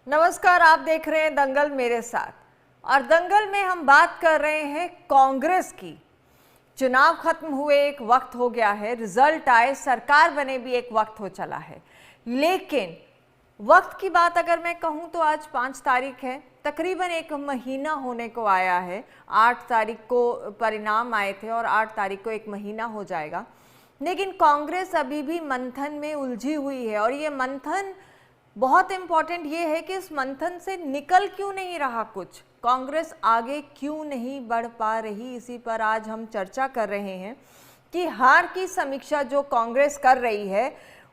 नमस्कार, आप देख रहे हैं दंगल मेरे साथ। और दंगल में हम बात कर रहे हैं कांग्रेस की। चुनाव खत्म हुए एक वक्त हो गया है, रिजल्ट आए, सरकार बने भी एक वक्त हो चला है, लेकिन वक्त की बात अगर मैं कहूं तो आज 5 तारीख है, तकरीबन एक महीना होने को आया है। 8 तारीख को परिणाम आए थे और 8 तारीख को एक महीना हो जाएगा, लेकिन कांग्रेस अभी भी मंथन में उलझी हुई है। और ये मंथन बहुत इंपॉर्टेंट ये है कि इस मंथन से निकल क्यों नहीं रहा कुछ, कांग्रेस आगे क्यों नहीं बढ़ पा रही। इसी पर आज हम चर्चा कर रहे हैं कि हार की समीक्षा जो कांग्रेस कर रही है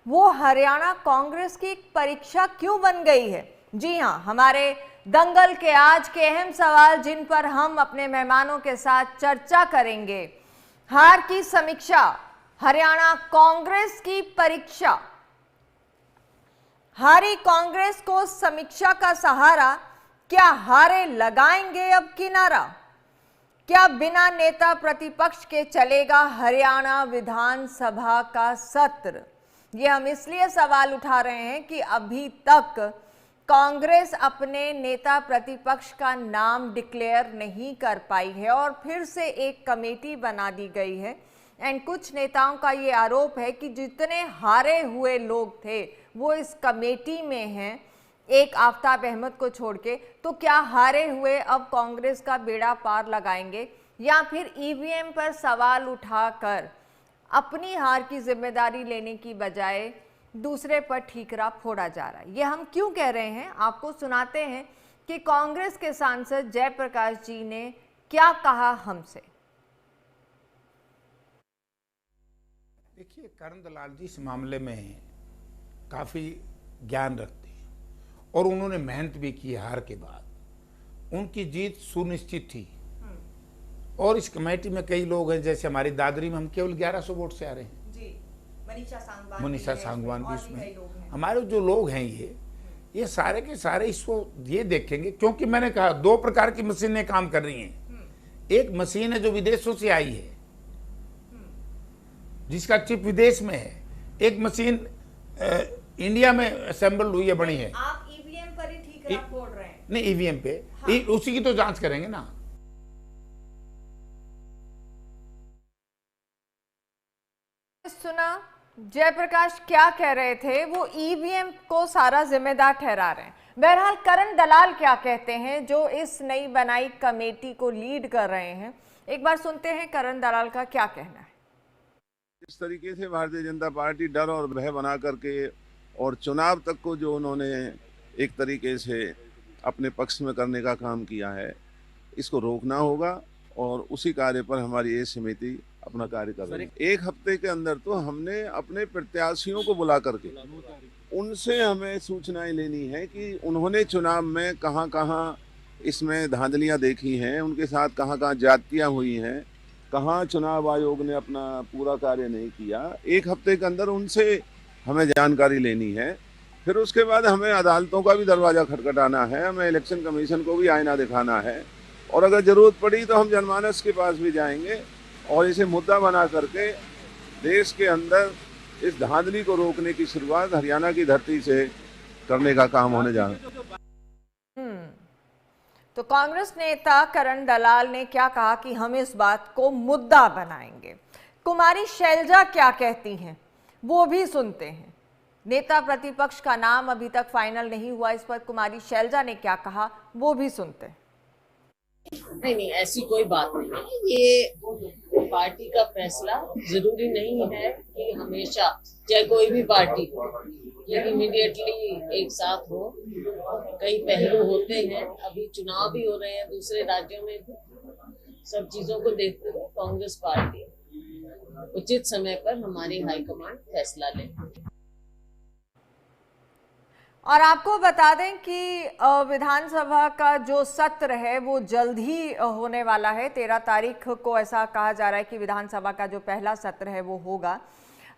वो हरियाणा कांग्रेस की एक परीक्षा क्यों बन गई है। जी हाँ, हमारे दंगल के आज के अहम सवाल जिन पर हम अपने मेहमानों के साथ चर्चा करेंगे। हार की समीक्षा, हरियाणा कांग्रेस की परीक्षा। हारी कांग्रेस को समीक्षा का सहारा, क्या हारे लगाएंगे अब किनारा? क्या बिना नेता प्रतिपक्ष के चलेगा हरियाणा विधानसभा का सत्र? ये हम इसलिए सवाल उठा रहे हैं कि अभी तक कांग्रेस अपने नेता प्रतिपक्ष का नाम डिक्लेयर नहीं कर पाई है और फिर से एक कमेटी बना दी गई है। एंड कुछ नेताओं का ये आरोप है कि जितने हारे हुए लोग थे वो इस कमेटी में हैं, एक आफ्ताब अहमद को छोड़ के। तो क्या हारे हुए अब कांग्रेस का बेड़ा पार लगाएंगे या फिर ईवीएम पर सवाल उठाकर अपनी हार की जिम्मेदारी लेने की बजाय दूसरे पर ठीकरा फोड़ा जा रहा है? ये हम क्यों कह रहे हैं, आपको सुनाते हैं कि कांग्रेस के सांसद जयप्रकाश जी ने क्या कहा हमसे। देखिए, करण दलाल जी इस मामले में काफ़ी ज्ञान रखते हैं और उन्होंने मेहनत भी की। हार के बाद उनकी जीत सुनिश्चित थी और इस कमेटी में कई लोग हैं, जैसे हमारी दादरी में हम केवल 1100 वोट से आ रहे हैं जी। मनीषा सांगवान भी इसमें, हमारे जो लोग हैं ये सारे के सारे इसको ये देखेंगे, क्योंकि मैंने कहा 2 प्रकार की मशीनें काम कर रही हैं। एक मशीन है जो विदेशों से आई है, जिसका चिप विदेश में है। एक मशीन इंडिया में असेंबल हुई है, बनी है। आप ईवीएम पर ही ठीकरा फोड़ रहे हैं? नहीं, ईवीएम पे हाँ। उसी की तो जांच करेंगे ना। सुना जयप्रकाश क्या कह रहे थे, वो ईवीएम को सारा जिम्मेदार ठहरा रहे हैं। बहरहाल करण दलाल क्या कहते हैं जो इस नई बनाई कमेटी को लीड कर रहे हैं, एक बार सुनते हैं करण दलाल का क्या कहना है। इस तरीके से भारतीय जनता पार्टी डर और भय बना करके और चुनाव तक को जो उन्होंने एक तरीके से अपने पक्ष में करने का काम किया है, इसको रोकना होगा और उसी कार्य पर हमारी ये समिति अपना कार्य कर रही है। 1 हफ्ते के अंदर तो हमने अपने प्रत्याशियों को बुला करके उनसे हमें सूचनाएं लेनी है कि उन्होंने चुनाव में कहां कहां इसमें धांधलियां देखी हैं, उनके साथ कहां कहां ज्यादतियां हुई हैं, कहाँ चुनाव आयोग ने अपना पूरा कार्य नहीं किया। 1 हफ्ते के अंदर उनसे हमें जानकारी लेनी है। फिर उसके बाद हमें अदालतों का भी दरवाजा खटखटाना है, हमें इलेक्शन कमीशन को भी आईना दिखाना है और अगर जरूरत पड़ी तो हम जनमानस के पास भी जाएंगे और इसे मुद्दा बना करके देश के अंदर इस धांधली को रोकने की शुरुआत हरियाणा की धरती से करने का काम होने जा रहा है। तो कांग्रेस नेता करण दलाल ने क्या कहा कि हम इस बात को मुद्दा बनाएंगे। कुमारी शैलजा क्या कहती हैं वो भी सुनते हैं। नेता प्रतिपक्ष का नाम अभी तक फाइनल नहीं हुआ, इस पर कुमारी शैलजा ने क्या कहा वो भी सुनते हैं। नहीं, ऐसी कोई बात नहीं। ये पार्टी का फैसला, जरूरी नहीं है कि हमेशा चाहे कोई भी पार्टी हो ये इमीडिएटली एक साथ हो। कई पहलू होते हैं, अभी चुनाव भी हो रहे हैं दूसरे राज्यों में भी। सब चीजों को देखते हुए कांग्रेस पार्टी उचित समय पर हमारी हाईकमांड फैसला ले। और आपको बता दें कि विधानसभा का जो सत्र है वो जल्द ही होने वाला है। 13 तारीख को ऐसा कहा जा रहा है कि विधानसभा का जो पहला सत्र है वो होगा।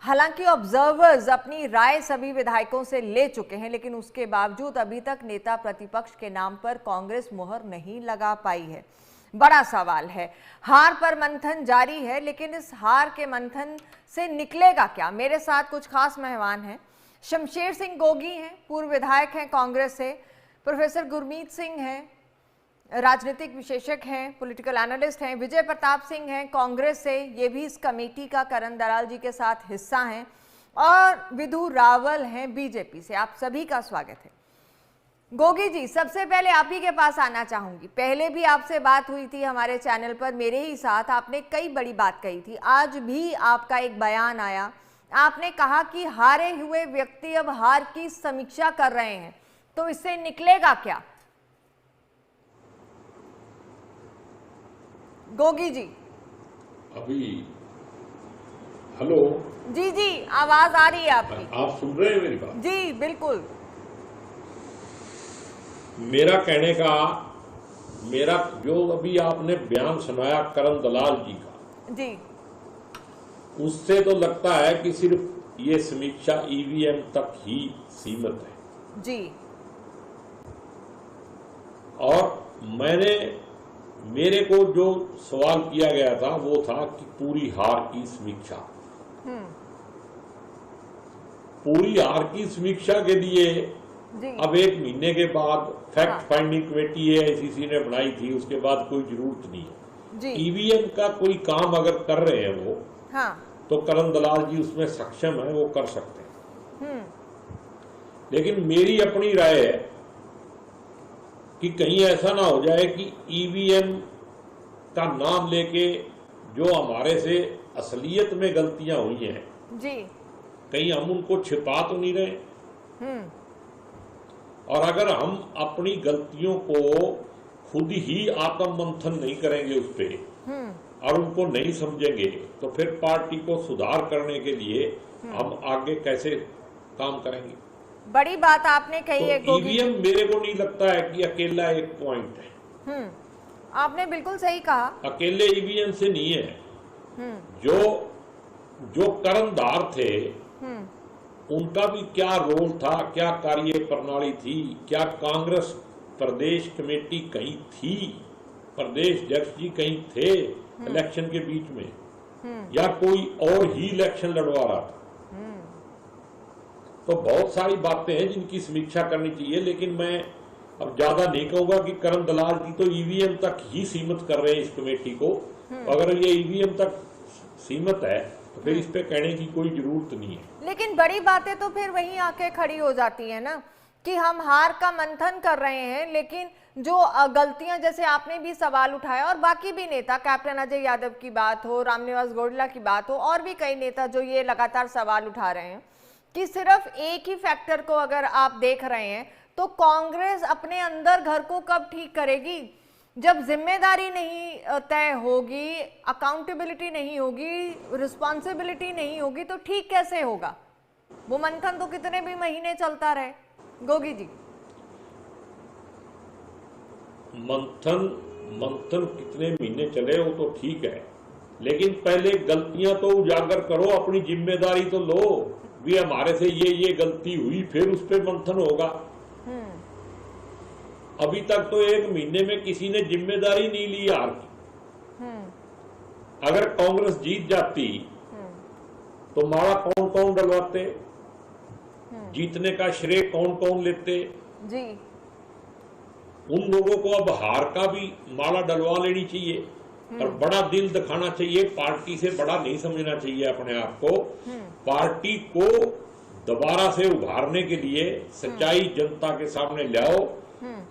हालांकि ऑब्जर्वर्स अपनी राय सभी विधायकों से ले चुके हैं, लेकिन उसके बावजूद अभी तक नेता प्रतिपक्ष के नाम पर कांग्रेस मुहर नहीं लगा पाई है। बड़ा सवाल है। हार पर मंथन जारी है, लेकिन इस हार के मंथन से निकलेगा क्या? मेरे साथ कुछ खास मेहमान हैं। शमशेर सिंह गोगी हैं, पूर्व विधायक हैं कांग्रेस से, प्रोफेसर गुरमीत सिंह हैं, राजनीतिक विशेषज्ञ हैं, पॉलिटिकल एनालिस्ट हैं। विजय प्रताप सिंह हैं कांग्रेस से, ये भी इस कमेटी का करण दलाल जी के साथ हिस्सा हैं। और विधु रावल हैं बीजेपी से। आप सभी का स्वागत है। गोगी जी, सबसे पहले आप ही के पास आना चाहूंगी। पहले भी आपसे बात हुई थी हमारे चैनल पर मेरे ही साथ, आपने कई बड़ी बात कही थी। आज भी आपका एक बयान आया, आपने कहा कि हारे हुए व्यक्ति अब हार की समीक्षा कर रहे हैं, तो इससे निकलेगा क्या? गोगी जी। अभी हेलो जी जी, आवाज आ रही है आपकी। आप सुन रहे हैं मेरी बात? जी बिल्कुल। मेरा कहने का, मेरा जो अभी आपने बयान सुनाया करण दलाल जी का, जी, उससे तो लगता है कि सिर्फ ये समीक्षा ईवीएम तक ही सीमित है। जी। और मेरे को जो सवाल किया गया था वो था कि पूरी हार की समीक्षा। पूरी हार की समीक्षा के लिए जी। अब 1 महीने के बाद फैक्ट फाइंडिंग कमेटी है आईसीसी ने बनाई थी, उसके बाद कोई जरूरत नहीं है। जी। ईवीएम का कोई काम अगर कर रहे हैं वो, हाँ। तो करण दलाल जी उसमें सक्षम है, वो कर सकते हैं। लेकिन मेरी अपनी राय है कि कहीं ऐसा ना हो जाए कि ईवीएम का नाम लेके जो हमारे से असलियत में गलतियां हुई हैं जी, कहीं हम उनको छिपा तो नहीं रहे। और अगर हम अपनी गलतियों को खुद ही आत्म मंथन नहीं करेंगे उस पे और उनको नहीं समझेंगे, तो फिर पार्टी को सुधार करने के लिए हम आगे कैसे काम करेंगे? बड़ी बात आपने कही है तो गोगी। ईवीएम मेरे को नहीं लगता है कि अकेला एक पॉइंट है। आपने बिल्कुल सही कहा। अकेले ईवीएम से नहीं है। जो कर्णधार थे उनका भी क्या रोल था, क्या कार्य प्रणाली थी, क्या कांग्रेस प्रदेश कमेटी कहीं थी, प्रदेश अध्यक्ष जी कहीं थे इलेक्शन के बीच में, या कोई और ही इलेक्शन लड़वा रहा था? तो बहुत सारी बातें हैं जिनकी समीक्षा करनी चाहिए। लेकिन मैं अब ज्यादा नहीं कहूंगा कि करण दलाल जी तो ईवीएम तक ही सीमित कर रहे हैं इस कमेटी को। अगर ये ईवीएम तक सीमित है तो फिर इस पे कहने की कोई जरूरत नहीं है। लेकिन बड़ी बातें तो फिर वहीं आके खड़ी हो जाती है ना, कि हम हार का मंथन कर रहे हैं, लेकिन जो गलतियां, जैसे आपने भी सवाल उठाया और बाकी भी नेता, कैप्टन अजय यादव की बात हो, रामनिवास गोडला की बात हो, और भी कई नेता जो ये लगातार सवाल उठा रहे हैं कि सिर्फ एक ही फैक्टर को अगर आप देख रहे हैं तो कांग्रेस अपने अंदर घर को कब ठीक करेगी? जब जिम्मेदारी नहीं तय होगी, अकाउंटेबिलिटी नहीं होगी, रिस्पॉन्सिबिलिटी नहीं होगी, तो ठीक कैसे होगा? वो मंथन तो कितने भी महीने चलता रहे। गोगी जी। मंथन कितने महीने चले वो तो ठीक है, लेकिन पहले गलतियां तो उजागर करो, अपनी जिम्मेदारी तो लो भी हमारे से ये गलती हुई, फिर उस पर मंथन होगा। अभी तक तो 1 महीने में किसी ने जिम्मेदारी नहीं ली हार की। अगर कांग्रेस जीत जाती तो माला कौन कौन डलवाते, जीतने का श्रेय कौन कौन लेते जी? उन लोगों को अब हार का भी माला डलवा लेनी चाहिए और बड़ा दिल दिखाना चाहिए। पार्टी से बड़ा नहीं समझना चाहिए अपने आप को। पार्टी को दोबारा से उभारने के लिए सच्चाई जनता के सामने लाओ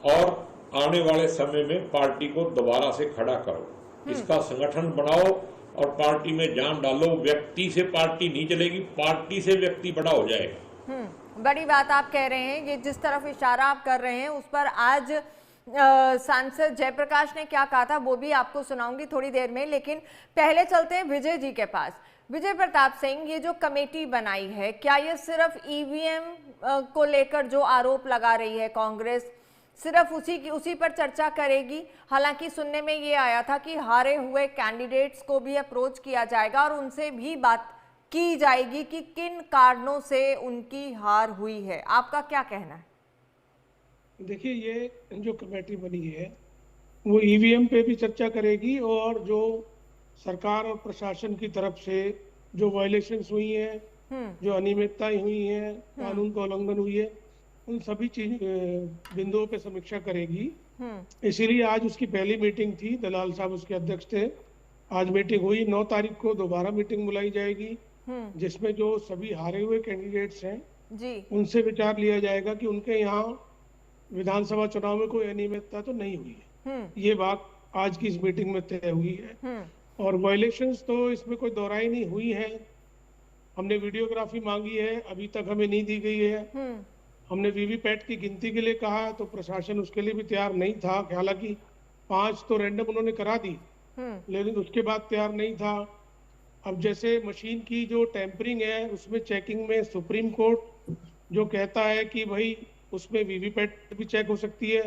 और आने वाले समय में पार्टी को दोबारा से खड़ा करो, इसका संगठन बनाओ और पार्टी में जान डालो। व्यक्ति से पार्टी नहीं चलेगी, पार्टी से व्यक्ति बड़ा हो जाएगा। बड़ी बात आप कह रहे हैं। ये जिस तरफ इशारा आप कर रहे हैं उस पर आज सांसद जयप्रकाश ने क्या कहा था वो भी आपको सुनाऊंगी थोड़ी देर में, लेकिन पहले चलते हैं विजय जी के पास। विजय प्रताप सिंह, ये जो कमेटी बनाई है, क्या ये सिर्फ ईवीएम को लेकर जो आरोप लगा रही है कांग्रेस, सिर्फ उसी पर चर्चा करेगी? हालांकि सुनने में ये आया था कि हारे हुए कैंडिडेट्स को भी अप्रोच किया जाएगा और उनसे भी बात की जाएगी कि किन कारणों से उनकी हार हुई है। आपका क्या कहना है? देखिए, ये जो कमेटी बनी है वो ईवीएम पे भी चर्चा करेगी और जो सरकार और प्रशासन की तरफ से जो वायलेशंस हुई हैं, जो अनियमितताएं हुई हैं, कानून का उल्लंघन हुई है, उन सभी चीज बिंदुओं पे समीक्षा करेगी। इसीलिए आज उसकी पहली मीटिंग थी, दलाल साहब उसके अध्यक्ष थे। आज मीटिंग हुई, 9 तारीख को दोबारा मीटिंग बुलाई जाएगी, जिसमें जो सभी हारे हुए कैंडिडेट्स हैं जी उनसे विचार लिया जाएगा कि उनके यहाँ विधानसभा चुनाव में कोई अनियमितता तो नहीं हुई है। ये बात आज की इस मीटिंग में तय हुई है। और वायलेशंस तो इसमें कोई दोहराई नहीं हुई है। हमने वीडियोग्राफी मांगी है, अभी तक हमें नहीं दी गई है। हमने वीवीपैट की गिनती के लिए कहा तो प्रशासन उसके लिए भी तैयार नहीं था। हालांकि 5 तो रैंडम उन्होंने करा दी, लेकिन उसके बाद तैयार नहीं था। अब जैसे मशीन की जो टेम्परिंग है उसमें चेकिंग में सुप्रीम कोर्ट जो कहता है कि भाई उसमें वीवीपैट भी चेक हो सकती है,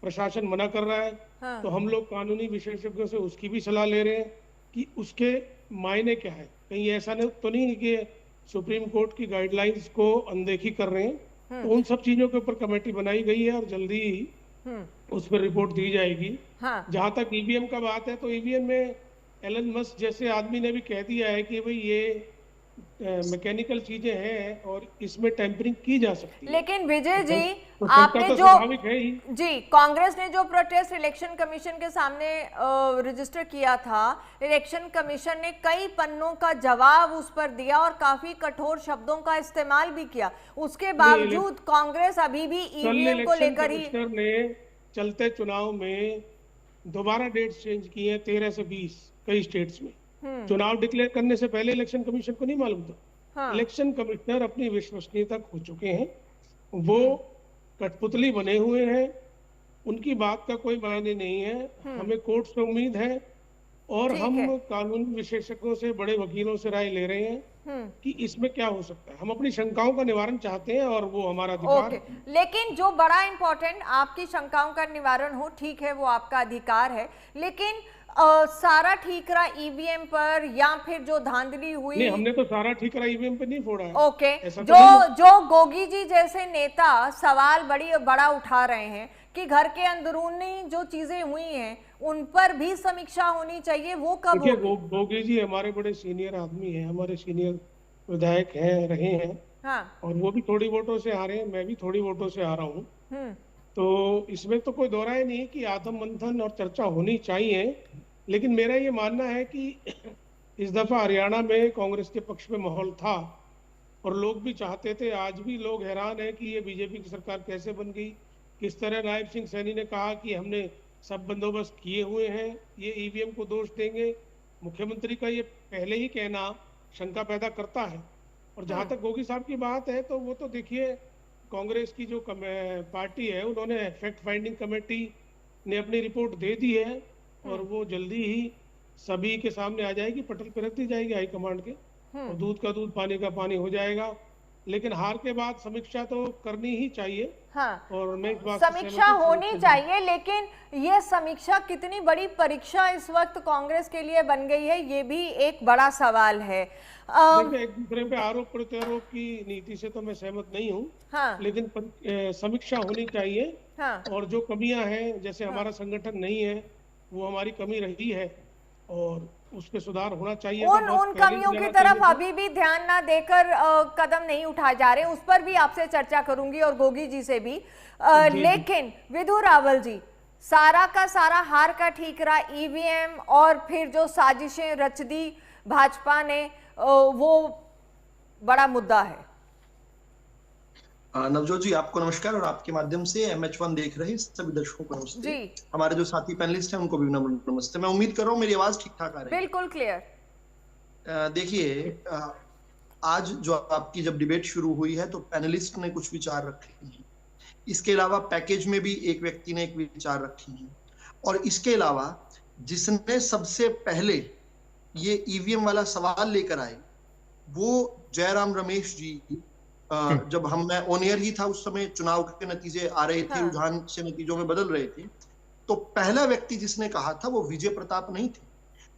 प्रशासन मना कर रहा है। तो हम लोग कानूनी विशेषज्ञों से उसकी भी सलाह ले रहे हैं कि उसके मायने क्या है। कहीं ऐसा तो नहीं है कि सुप्रीम कोर्ट की गाइडलाइंस को अनदेखी कर रहे हैं। तो उन सब चीजों के ऊपर कमेटी बनाई गई है और जल्दी ही उस पर रिपोर्ट दी जाएगी। जहां तक ईवीएम का बात है तो ईवीएम में एलन मस्क जैसे आदमी ने भी कह दिया है कि भाई ये मैकेनिकल चीजें हैं और इसमें टेम्परिंग की जा सकती है। लेकिन विजय जी तो आपने जो स्वाभाविक है ही। जी कांग्रेस ने जो प्रोटेस्ट इलेक्शन कमीशन के सामने रजिस्टर किया था, इलेक्शन कमीशन ने कई पन्नों का जवाब उस पर दिया और काफी कठोर शब्दों का इस्तेमाल भी किया। उसके बावजूद कांग्रेस अभी भी ईवीएम को लेकर ही ने चलते चुनाव में दोबारा डेट्स चेंज की है 13 से 20 कई स्टेट्स में। चुनाव डिक्लेयर करने से पहले इलेक्शन कमीशन को नहीं मालूम था। इलेक्शन कमिश्नर अपनी विश्वसनीयता खो चुके हैं, वो कठपुतली बने हुए हैं, उनकी बात का कोई मायने नहीं है। हमें कोर्ट से उम्मीद है और हम कानूनी विशेषज्ञों से, बड़े वकीलों से राय ले रहे हैं कि इसमें क्या हो सकता है। हम अपनी शंकाओं का निवारण चाहते हैं और वो हमारा अधिकार है। लेकिन जो बड़ा इंपॉर्टेंट, आपकी शंकाओं का निवारण हो, ठीक है, वो आपका अधिकार है, लेकिन सारा ठीकरा ईवीएम पर या फिर जो धांधली हुई। नहीं, हमने तो सारा ठीकरा ईवीएम पे नहीं फोड़ा है। ओके, जो गोगी जी जैसे नेता सवाल बड़ा उठा रहे हैं कि घर के अंदरूनी जो चीजें हुई हैं उन पर भी समीक्षा होनी चाहिए, वो कब होगी? गोगी जी हमारे बड़े सीनियर आदमी हैं, हमारे सीनियर विधायक हैं, रहे हैं। और वो भी थोड़ी वोटों से हारे हैं, मैं भी थोड़ी वोटों से हारा हूँ। तो इसमें तो कोई दोहराई नहीं कि आत्म मंथन और चर्चा होनी चाहिए। लेकिन मेरा ये मानना है कि इस दफा हरियाणा में कांग्रेस के पक्ष में माहौल था और लोग भी चाहते थे। आज भी लोग हैरान है कि ये बीजेपी की सरकार कैसे बन गई। किस तरह नायब सिंह सैनी ने कहा कि हमने सब बंदोबस्त किए हुए हैं, ये ईवीएम को दोष देंगे। मुख्यमंत्री का ये पहले ही कहना शंका पैदा करता है। और जहां तक गोगी साहब की बात है तो वो तो देखिए, कांग्रेस की जो पार्टी है उन्होंने फैक्ट फाइंडिंग कमेटी ने अपनी रिपोर्ट दे दी है और वो जल्दी ही सभी के सामने आ जाएगी, पटल पर रख दी जाएगी हाईकमांड के, और दूध का दूध पानी का पानी हो जाएगा। लेकिन हार के बाद समीक्षा तो करनी ही चाहिए। और मैं इस बात समीक्षा होनी चाहिए, लेकिन ये समीक्षा कितनी बड़ी परीक्षा इस वक्त कांग्रेस के लिए बन गई है, ये भी एक बड़ा सवाल है। एक दूसरे पे आरोप प्रत्यारोप की नीति से तो मैं सहमत नहीं हूँ। लेकिन समीक्षा होनी चाहिए। और जो कमियां हैं, जैसे हमारा संगठन नहीं है, वो हमारी कमी रही है और उस पे सुधार होना चाहिए। उन कमियों की तरफ अभी भी ध्यान ना देकर कदम नहीं उठाए जा रहे, उस पर भी आपसे चर्चा करूंगी और गोगी जी से भी। लेकिन विधु रावल जी, सारा का सारा हार का ठीकरा ईवीएम और फिर जो साजिशें रच दी भाजपा ने, वो बड़ा मुद्दा है। नवजोत जी, आपको नमस्कार और आपके माध्यम से MH1 देख रहे सभी दर्शकों को नमस्ते। हमारे जो साथी पैनलिस्ट हैं उनको भी नमस्ते। मैं उम्मीद कर रहा हूँ मेरी आवाज ठीक ठाक आ रही है। बिल्कुल क्लियर। देखिए, आज जो आपकी जब डिबेट शुरू हुई है तो पैनलिस्ट ने कुछ विचार रखे हैं। इसके अलावा पैकेज में भी एक व्यक्ति ने एक विचार रखे हैं। और इसके अलावा जिसने सबसे पहले ये ईवीएम वाला सवाल लेकर आए वो जयराम रमेश जी। जब मैं ऑन एयर ही था उस समय, चुनाव के नतीजे आ रहे थे, रुझान से नतीजों में बदल रहे थे, तो पहला व्यक्ति जिसने कहा था वो विजय प्रताप नहीं थे,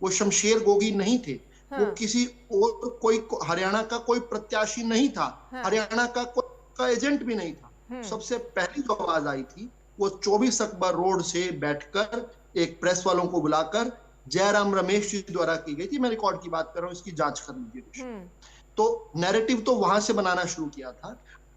वो शमशेर गोगी नहीं थे, वो किसी और कोई हरियाणा का कोई प्रत्याशी नहीं था, हरियाणा का कोई एजेंट भी नहीं था। सबसे पहली जो आवाज आई थी वो 24 अकबर रोड से बैठकर एक प्रेस वालों को बुलाकर जयराम रमेश जी द्वारा की गई थी। मैं रिकॉर्ड की बात कर रहा हूँ, इसकी जांच कर लीजिए। तो नैरेटिव तो वहां से बनाना शुरू किया था।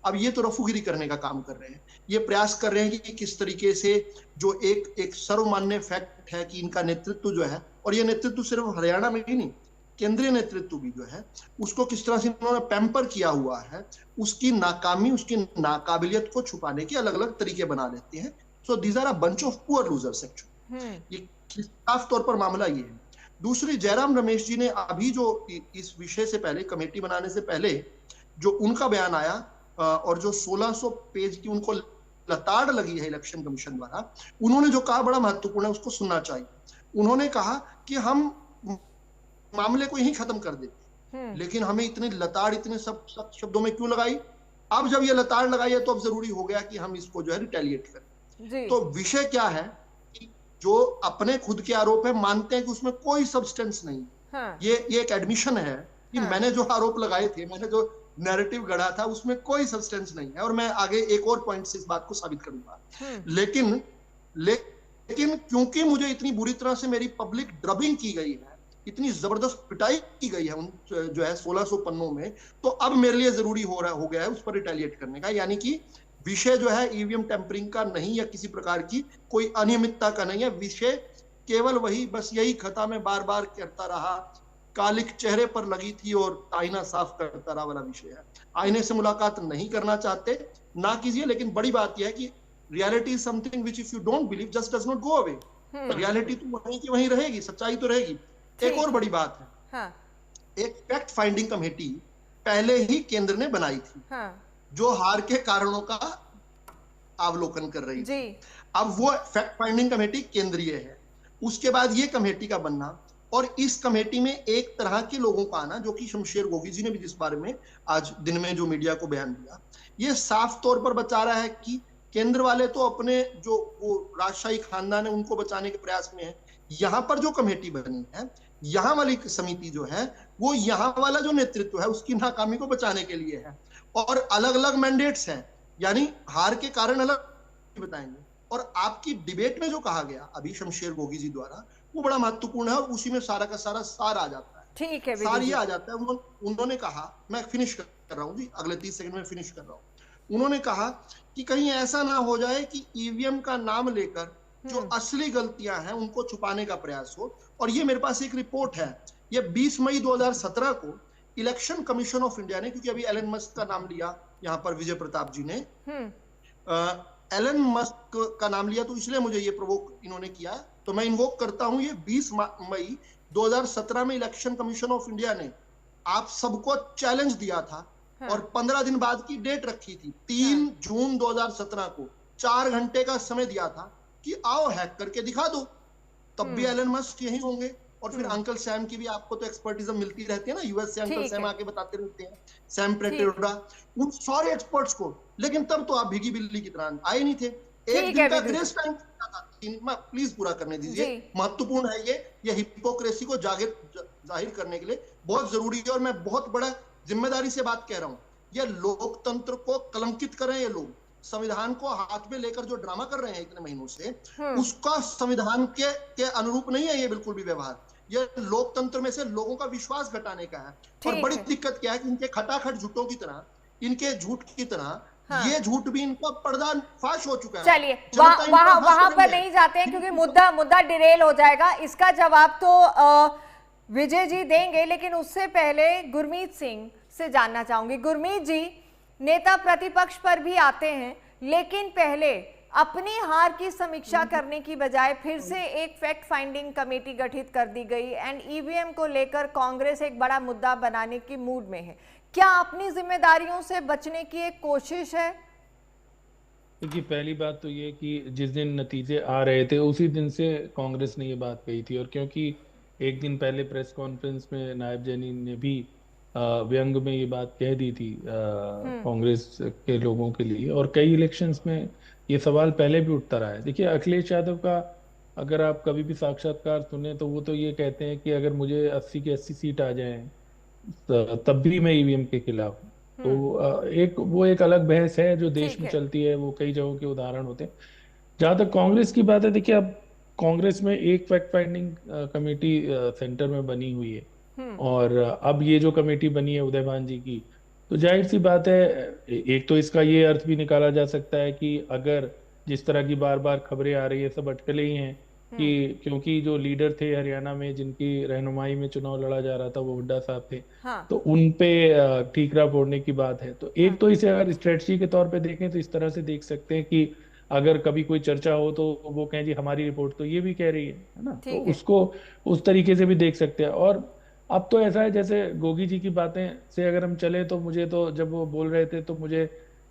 अब ये तो रफूगिरी करने का काम कर रहे हैं। ये प्रयास कर रहे हैं कि किस तरीके से जो एक सर्वमान्य फैक्ट है कि इनका नेतृत्व जो है, और ये नेतृत्व सिर्फ हरियाणा में ही नहीं, केंद्रीय नेतृत्व भी जो है उसको किस तरह से इन्होंने पैम्पर किया हुआ है, उसकी नाकामी, उसकी नाकाबिलियत को छुपाने के अलग अलग तरीके बना लेते हैं। So these are a bunch of poor losers actually. ये साफ तौर पर मामला ये है। दूसरी, जयराम रमेश जी ने अभी जो इस विषय से पहले, कमेटी बनाने से पहले जो उनका बयान आया और जो 1600 पेज की उनको लताड़ लगी है इलेक्शन कमीशन द्वारा, उन्होंने जो कहा बड़ा महत्वपूर्ण है, उसको सुनना चाहिए। उन्होंने कहा कि हम मामले को यहीं खत्म कर देते, लेकिन हमें इतनी लताड़ इतने सब शब्दों में क्यों लगाई? अब जब ये लताड़ लगाई है तो अब जरूरी हो गया कि हम इसको जो है रिटेलिएट करें। तो विषय क्या है कि जो अपने खुद के आरोप है मानते हैं कि उसमें कोई सब्सटेंस नहीं। ये एक एडमिशन है कि मैंने जो आरोप लगाए थे, मैंने जो नैरेटिव गढ़ा था, उसमें कोई सब्सटेंस नहीं है, और मैं आगे एक और पॉइंट से इस बात को साबित करूंगा। लेकिन क्योंकि मुझे इतनी बुरी तरह से मेरी पब्लिक ड्रबिंग की गई है, इतनी जबरदस्त पिटाई की गई है उन जो है 1600 पन्नों में, तो अब मेरे लिए जरूरी हो गया है उस पर रिटेलिएट करने का। यानी कि विषय जो है ईवीएम टेम्परिंग का नहीं, या किसी प्रकार की कोई अनियमितता का नहीं है। विषय केवल वही, बस यही खता में बार बार करता रहा, कालिक चेहरे पर लगी थी और आईना साफ करता रहा वाला विषय है। आईने से मुलाकात नहीं करना चाहते, ना कीजिए, लेकिन बड़ी बात यह है कि reality is something which if you don't believe just does not go away. Reality तो वहीं की वहीं रहेगी, सच्चाई तो रहेगी। एक और बड़ी बात है, एक फैक्ट फाइंडिंग कमेटी पहले ही केंद्र ने बनाई थी, जो हार के कारणों का अवलोकन कर रही थी। अब वो फैक्ट फाइंडिंग कमेटी केंद्रीय है, उसके बाद ये कमेटी का बनना, और इस कमेटी में एक तरह के लोगों का आना, जो कि शमशेर गोगी जी ने भी जिस बारे में आज दिन में जो मीडिया को बयान दिया, ये साफ तौर पर बता रहा है कि केंद्र वाले तो अपने जो वो राजशाही खानदान है उनको बचाने के प्रयास में है। यहाँ पर जो कमेटी बनी है, यहाँ वाली समिति जो है, वो यहाँ वाला जो नेतृत्व है उसकी नाकामी को बचाने के लिए है, और अलग अलग मैंडेट्स हैं, यानी हार के कारण अलग बताएंगे। और आपकी डिबेट में जो कहा गया अभी शमशेर गोगी जी द्वारा, वो बड़ा महत्वपूर्ण है, और उसी में सारा का सारा सार आ जाता है। ठीक है, सार ये आ जाता है। उन्होंने कहा, मैं फिनिश कर रहा हूँ जी, अगले 30 सेकंड में फिनिश कर रहा हूँ। उन्होंने कहा कि कहीं ऐसा ना हो जाए कि ईवीएम का नाम लेकर जो असली गलतियां हैं उनको छुपाने का प्रयास हो। और ये मेरे पास एक रिपोर्ट है, ये 20 मई 2017 को इलेक्शन कमीशन ऑफ इंडिया ने, क्योंकि अभी एलन मस्क का नाम लिया यहाँ पर विजय प्रताप जी ने, एलन मस्क का नाम लिया, तो इसलिए मुझे ये प्रोवोक इन्होंने किया, तो मैं इन्वोक करता हूं। ये 20 मई 2017 में इलेक्शन कमीशन ऑफ इंडिया ने आप सबको चैलेंज दिया था, और 15 दिन बाद की डेट रखी थी, 3 जून 2017 को 4 घंटे का समय दिया था कि आओ हैक करके दिखा दो। तब भी एलन मस्क यही होंगे, और फिर अंकल सैम की भी आपको तो एक्सपर्टिज्म मिलती रहती है ना, यूएस से अंकल सैम आके बताते रहते हैं, सैम प्रेटेरोडा, उन सारे एक्सपर्ट्स को। लेकिन तब तो आप भीगी बिल्ली की तरह आए नहीं थे। एक दिन का ग्रेस टाइम था, प्लीज पूरा करने दीजिए, महत्वपूर्ण है ये हिपोक्रेसी को जाहिर करने के लिए बहुत जरूरी है, और मैं बहुत बड़ा जिम्मेदारी से बात कह रहा हूं। ये लोकतंत्र को कलंकित कर रहे हैं ये लोग, संविधान को हाथ में लेकर जो ड्रामा कर रहे हैं इतने महीनों से, उसका संविधान के अनुरूप नहीं है ये बिल्कुल भी व्यवहार। ये लोकतंत्र में से लोगों का विश्वास घटाने का है। और बड़ी दिक्कत क्या है कि इनके खटाखट झूठों की तरह, इनके झूठ की तरह, ये झूठ भी इनका पर्दाफाश हो चुका है। चलिए वहां पर नहीं जाते हैं, क्योंकि मुद्दा डिरेल हो जाएगा। इसका जवाब तो विजय जी देंगे, लेकिन उससे पहले गुरमीत सिंह से जानना चाहूंगी। गुरमीत जी, नेता प्रतिपक्ष पर भी आते हैं, लेकिन पहले अपनी हार की समीक्षा करने की बजाय फिर से एक फैक्ट फाइंडिंग कमेटी गठित कर दी गई, एंड ईवीएम को लेकर कांग्रेस एक बड़ा मुद्दा बनाने की मूड में है। क्या अपनी जिम्मेदारियों से बचने की एक कोशिश है? देखिए, पहली बात तो ये कि जिस दिन नतीजे आ रहे थे उसी दिन से कांग्रेस ने ये बात कही थी, और क्योंकि एक दिन पहले प्रेस कॉन्फ्रेंस में नायब जैनी ने भी व्यंग में ये बात कह दी थी कांग्रेस के लोगों के लिए, और कई इलेक्शंस में ये सवाल पहले भी उठता रहा है। देखिए, अखिलेश यादव का अगर आप कभी भी साक्षात्कार सुने तो वो तो ये कहते हैं कि अगर मुझे 80 की 80 सीट आ जाए तब भी मैं ईवीएम के खिलाफ हूँ। तो वो एक अलग बहस है जो देश में चलती है, वो कई जगहों के उदाहरण होते हैं। जहां तक कांग्रेस की बात है, देखिए अब कांग्रेस में एक फैक्ट फाइंडिंग कमेटी सेंटर में बनी हुई है, और अब ये जो कमेटी बनी है उदयभान जी की, तो जाहिर सी बात है, एक तो इसका ये अर्थ भी निकाला जा सकता है कि अगर जिस तरह की बार बार खबरें आ रही है, सब अटकलें ही हैं कि क्योंकि जो लीडर थे हरियाणा में जिनकी रहनुमाई में चुनाव लड़ा जा रहा था वो हुड्डा साहब थे, हाँ, तो उन पे ठीकरा फोड़ने की बात है। तो एक तो इसे अगर स्ट्रेटजी के तौर पे देखें तो इस तरह से देख सकते हैं कि अगर कभी कोई चर्चा हो तो वो कहें जी हमारी रिपोर्ट तो ये भी कह रही है ना, तो ठीक है। उसको उस तरीके से भी देख सकते हैं। और अब तो ऐसा है, जैसे गोगी जी की बातें से अगर हम चले तो मुझे तो जब वो बोल रहे थे तो मुझे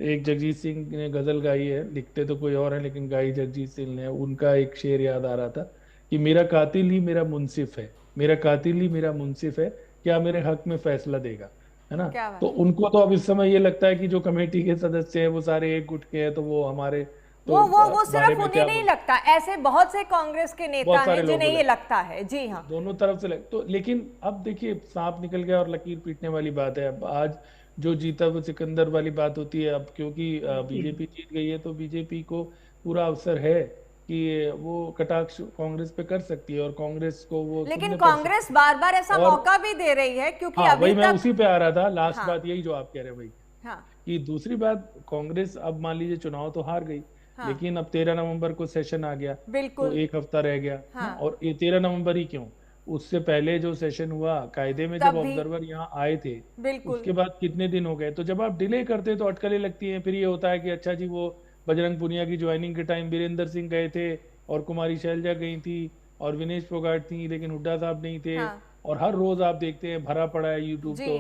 एक जगजीत सिंह ने गजल गाई है, लिखते तो कोई और है लेकिन गाई जगजीत सिंह ने, उनका एक शेर याद आ रहा था कि मेरा कातिल ही मेरा मुंसिफ है, मेरा कातिल ही मेरा मुंसिफ है, क्या मेरे हक में फैसला देगा, है ना। क्या बात तो उनको तो अब इस समय ये लगता है कि जो कमेटी के सदस्य हैं वो सारे एक गुट के हैं, तो वो हमारे तो वो बारे सिर्फ में उन्हें क्या नहीं लगता, ऐसे बहुत से कांग्रेस के नेता बहुत सारे हैं लोगों जिन्हें ये को लगता है। जी हाँ, दोनों तरफ से तो लेकिन अब देखिए सांप निकल गया और लकीर पीटने वाली बात है। अब आज जो जीता वो सिकंदर वाली बात होती है। अब क्योंकि बीजेपी जीत गई है तो बीजेपी को पूरा अवसर है कि वो कटाक्ष कांग्रेस पे कर सकती है और कांग्रेस को वो लेकिन शून्य कर सकती कांग्रेस बार बार ऐसा और- मौका भी दे रही है क्योंकि हाँ, अभी वही मैं तक उसी पे आ रहा था। लास्ट हाँ। बात यही जो आप कह रहे हैं वही, हाँ, कि दूसरी बात कांग्रेस अब मान लीजिए चुनाव तो हार गई, हाँ। लेकिन अब 13 नवंबर को सेशन आ गया, तो बिल्कुल। एक हफ्ता रह गया। हाँ। और ये 13 नवंबर ही क्यों, उससे पहले जो सेशन हुआ कायदे में तब जब भी। ऑब्जर्वर यहाँ आए थे, बिल्कुल। उसके बाद कितने दिन हो गए। तो जब आप डिले करते तो अटकलें लगती हैं। फिर ये होता है कि अच्छा जी वो बजरंग पुनिया की ज्वाइनिंग के टाइम वीरेंद्र सिंह गए थे और कुमारी शैलजा गई थी और विनेश फोगाट थी, लेकिन हुड्डा साहब नहीं थे। हाँ। और हर रोज आप देखते हैं भरा पड़ा है यूट्यूब जी। तो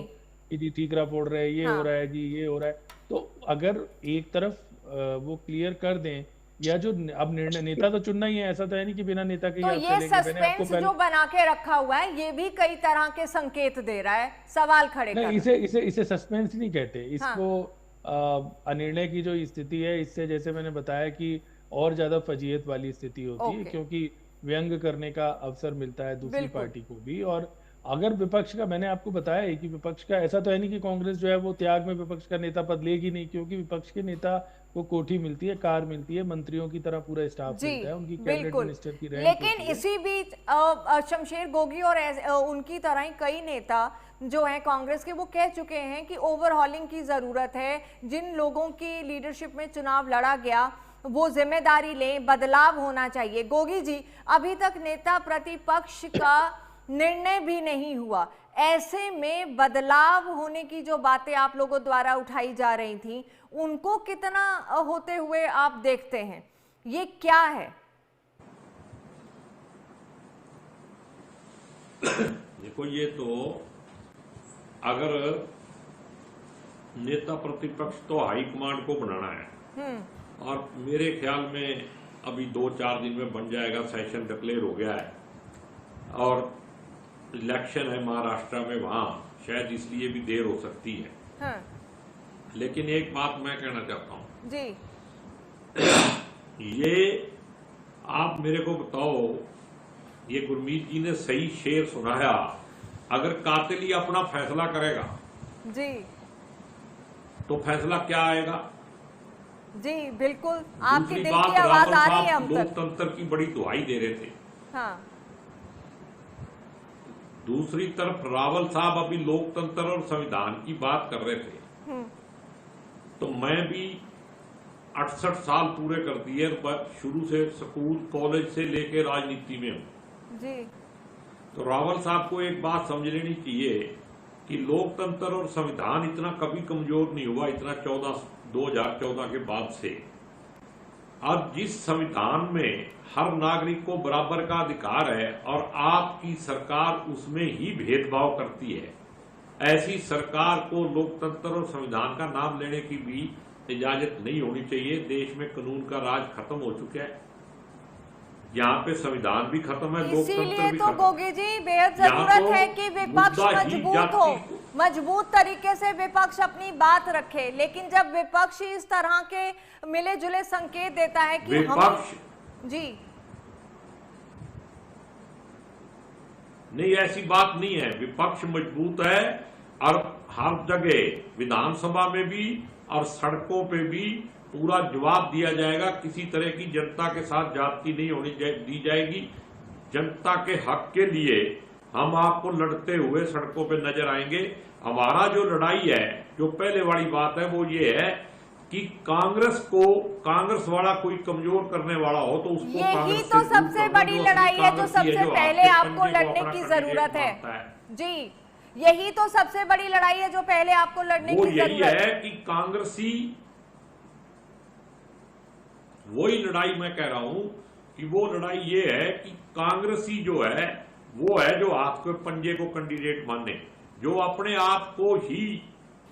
कि जी ठीकरा फोड़ रहे हैं, ये हाँ। हो रहा है जी, ये हो रहा है। तो अगर एक तरफ वो क्लियर कर दें, या जो अब निर्णय नेता तो चुनना ही है, ऐसा तो है नहीं कि बिना नेता के तो ही आप ये चलेंगे। मैंने आपको सस्पेंस पहले जो बना के रखा हुआ है ये भी कई तरह के संकेत दे रहा है, सवाल खड़े कर नहीं, रहा है। इसे सस्पेंस नहीं कहते इसको। अनिर्णय की जो स्थिति है, इससे जैसे मैंने बताया कि और ज्यादा फजीयत वाली स्थिति होती है, ओके। क्योंकि व्यंग करने का अवसर मिलता है दूसरी बिल्कुल। पार्टी को भी। और अगर विपक्ष का, मैंने आपको बताया है कि विपक्ष का ऐसा तो है नहीं कि कांग्रेस जो है वो त्याग में विपक्ष का नेता पद लेगी नहीं, क्योंकि विपक्ष के नेता को कोठी मिलती है, कार मिलती है, मंत्रियों की तरह पूरा स्टाफ जी मिलता है, उनकी कैबिनेट बिल्कुल। मिनिस्टर की रैंक लेकिन होती है। इसी बीच शमशेर गोगी और उनकी तरह ही कई नेता जो हैं कांग्रेस के, वो कह चुके हैं कि ओवरहॉलिंग की जरूरत है। जिन लोगों की लीडरशिप में चुनाव लड़ा गया वो जिम्मेदारी लें, बदलाव होना चाहिए। गोगी जी, अभी तक नेता प्रतिपक्ष का निर्णय भी नहीं हुआ, ऐसे में बदलाव होने की जो बातें आप लोगों द्वारा उठाई जा रही थी उनको कितना होते हुए आप देखते हैं, ये क्या है? देखो, ये तो अगर नेता प्रतिपक्ष तो हाईकमांड को बनाना है, और मेरे ख्याल में अभी 2-4 दिन में बन जाएगा। सेशन डिक्लेयर हो गया है और इलेक्शन है महाराष्ट्र में, वहां शायद इसलिए भी देर हो सकती है। हाँ, लेकिन एक बात मैं कहना चाहता हूं, जी ये आप मेरे को बताओ, ये गुरमीत जी ने सही शेर सुनाया, अगर कातिल ही अपना फैसला करेगा जी तो फैसला क्या आएगा? जी बिल्कुल, आपके दूसरी दिल बात, की आवाज रावल आ रही है साहब हम तक। लोकतंत्र की बड़ी दुहाई दे रहे थे। हाँ, दूसरी तरफ रावल साहब अभी लोकतंत्र और संविधान की बात कर रहे थे। तो मैं भी 68 साल पूरे कर दिए, शुरू से स्कूल कॉलेज से लेके राजनीति में हूं। जी तो रावल साहब को एक बात समझ लेनी चाहिए कि लोकतंत्र और संविधान इतना कभी कमजोर नहीं हुआ, इतना 2014 के बाद से। अब जिस संविधान में हर नागरिक को बराबर का अधिकार है और आपकी सरकार उसमें ही भेदभाव करती है, ऐसी सरकार को लोकतंत्र और संविधान का नाम लेने की भी इजाजत नहीं होनी चाहिए। देश में कानून का राज खत्म हो चुका है, यहाँ पे संविधान भी खत्म है, लोकतंत्र इसीलिए भी तो खत्म। गोगी जी बेहद यहाँ जरूरत तो है कि विपक्ष मुद्दा ही मजबूत हो, जाति- मजबूत तरीके से विपक्ष अपनी बात रखे। लेकिन जब विपक्ष इस तरह के मिले जुले संकेत देता है कि विपक्ष जी नहीं, ऐसी बात नहीं है। विपक्ष मजबूत है और हर जगह विधानसभा में भी और सड़कों पे भी पूरा जवाब दिया जाएगा। किसी तरह की जनता के साथ जाति नहीं होनी दी जाएगी। जनता के हक के लिए हम आपको लड़ते हुए सड़कों पे नजर आएंगे। हमारा जो लड़ाई है, जो पहले वाली बात है, वो ये है कि कांग्रेस वाला कोई कमजोर करने वाला हो तो उसको यही तो सबसे बड़ी लड़ाई है जो सबसे पहले आपको लड़ने की जरूरत है जी। यही तो सबसे बड़ी लड़ाई है जो पहले आपको लड़ने की जरूरत है। यही है कि कांग्रेसी, वही लड़ाई मैं कह रहा हूं कि वो लड़ाई ये है कि कांग्रेसी जो है वो है जो हाथ के पंजे को कैंडिडेट माने, जो अपने आप को ही,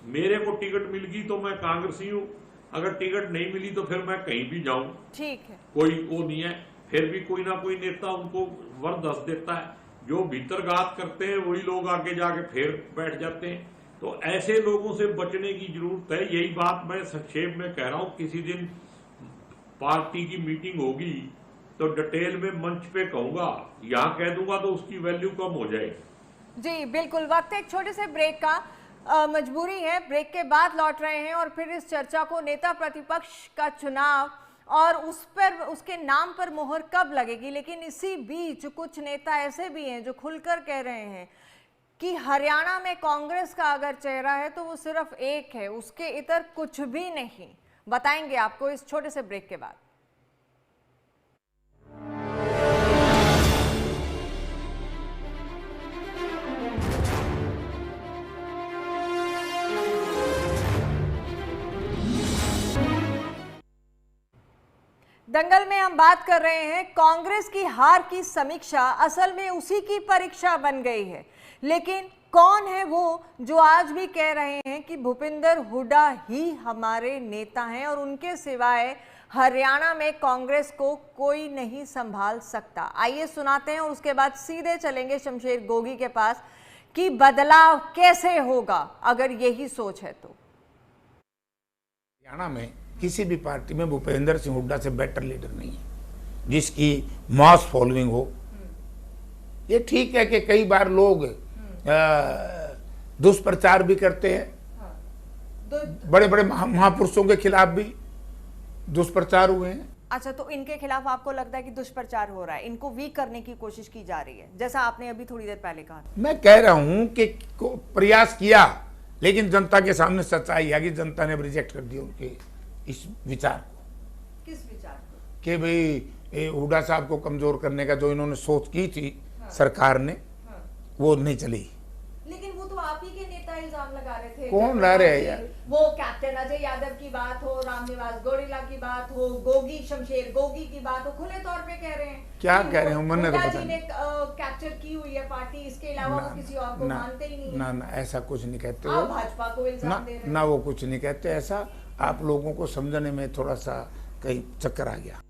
मेरे को टिकट मिल गई तो मैं कांग्रेसी हूं, अगर टिकट नहीं मिली तो फिर मैं कहीं भी जाऊं, ठीक है, कोई वो नहीं है। फिर भी कोई ना कोई नेता उनको वरदस्त देता है। जो भीतरघात करते हैं वही लोग आगे जाके फिर बैठ जाते हैं। तो ऐसे लोगों से बचने की जरूरत है। यही बात मैं संक्षेप में कह रहा हूं। किसी दिन पार्टी की मीटिंग होगी तो डिटेल में मंच पे कहूंगा, यहां कह दूंगा तो उसकी वैल्यू कम हो जाएगी। जी बिल्कुल। वक्त एक छोटे से ब्रेक का, मजबूरी है। ब्रेक के बाद लौट रहे हैं और फिर इस चर्चा को नेता प्रतिपक्ष का चुनाव और उस पर, उसके नाम पर मोहर कब लगेगी। लेकिन इसी बीच कुछ नेता ऐसे भी हैं जो खुलकर कह रहे हैं कि हरियाणा में कांग्रेस का अगर चेहरा है तो वो सिर्फ एक है, उसके इतर कुछ भी नहीं। बताएंगे आपको इस छोटे से ब्रेक के बाद। दंगल में हम बात कर रहे हैं कांग्रेस की हार की समीक्षा असल में उसी की परीक्षा बन गई है। लेकिन कौन है वो जो आज भी कह रहे हैं कि भूपिंदर हुड्डा ही हमारे नेता हैं और उनके सिवाय हरियाणा में कांग्रेस को कोई नहीं संभाल सकता। आइए सुनाते हैं और उसके बाद सीधे चलेंगे शमशेर गोगी के पास कि बदलाव कैसे होगा अगर यही सोच है तो। हरियाणा में किसी भी पार्टी में भूपेंद्र सिंह हुड्डा से बेटर लीडर नहीं है जिसकी मास फॉलोइंग हो। ये ठीक है कि कई बार लोग दुष्प्रचार भी करते हैं, बड़े बड़े महापुरुषों के खिलाफ भी दुष्प्रचार हुए हैं। अच्छा, तो इनके खिलाफ आपको लगता है कि दुष्प्रचार हो रहा है, इनको वीक करने की कोशिश की जा रही है, जैसा आपने अभी थोड़ी देर पहले कहा। मैं कह रहा हूं कि प्रयास किया लेकिन जनता के सामने सच्चाई है कि जनता ने रिजेक्ट कर दिया उनके इस विचार को। किस विचार को? कि भाई हुड्डा साहब को कमजोर करने का जो इन्होंने सोच की थी सरकार ने, वो नहीं चली। लेकिन वो तो आप ही के नेता इल्जाम लगा रहे थे। कौन ला रहे हैं यार? वो कैप्टन अजय यादव की बात हो, रामनिवास गोरिल्ला की बात हो, गोगी, शमशेर गोगी की बात हो, खुले तौर पे कह रहे हैं। क्या कह रहे हैं? मैंने तो पता नहीं। कैप्चर की हुई है पार्टी, इसके अलावा वो किसी और को मानते ही नहीं। ना ना, ऐसा कुछ नहीं कहते वो। भाजपा को इल्जाम दे रहे हैं। ना, वो कुछ नहीं कहते ऐसा। आप लोगों को समझने में थोड़ा सा कहीं चक्कर आ गया।